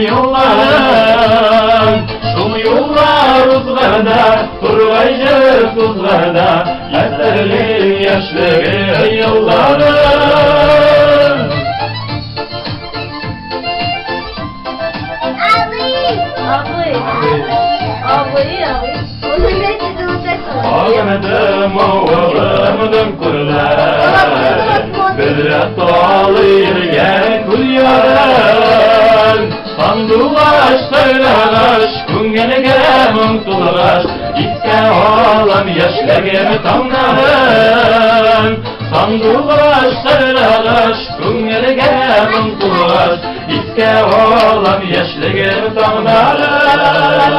yollarım. Şul yollar uzlarda, turgaycır tuzlarda, yeterli yaşlığı yollarım. Ağladım oğlumdum kurlar, Bedre doğalıyırge kul yarın. Sandulaş söylelaş, küngelge mümtulaş, İske oğlam yaşlıgimi tamların. Sandulaş söylelaş, küngelge mümtulaş, İske oğlam yaşlıgimi tamların.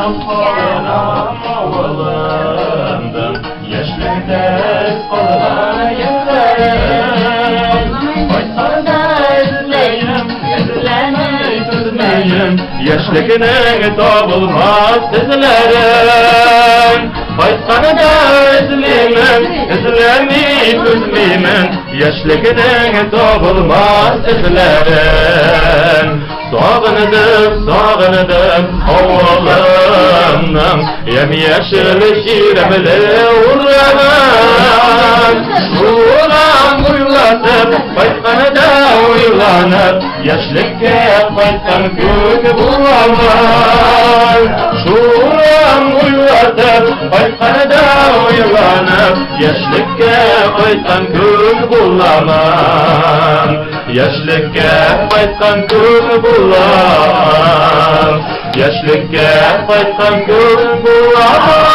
Ağlanam oğlandım, yaşlıkta kalana yıllarım. Koysana izleyim, izlemeyi tutmayayım, yaşlıkının doğulmaz izlerim. Koysana da izleyim, izlemeyi tutmayayım, yaşlıkının doğulmaz izlerim. Sağınıdım oğlanım, yemyeşil şiremli uğramam. Şuram uyulatıp, baytkanı da uyulanıp, yaşlıkka baytkan gün bulamam. Şuram uyulatıp, baytkanı da uyulanıp, yaşlıkka baytkan gün bulamam. Yaşlıkka baytkan gün bulamam. Yaşlıkka baytkan gün bulamam.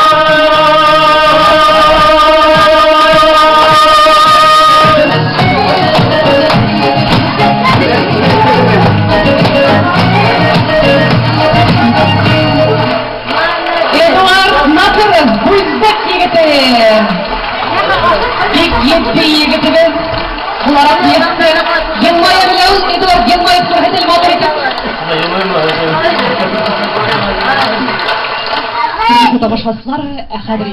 Eduard Nakır, Buzbek yigiti. İlk 7 yigitimiz. Bunlara yetti. Yılmaya biliyoruz, Eduard Yılmaya sürhedil motoriti. Başkasılar, Kadir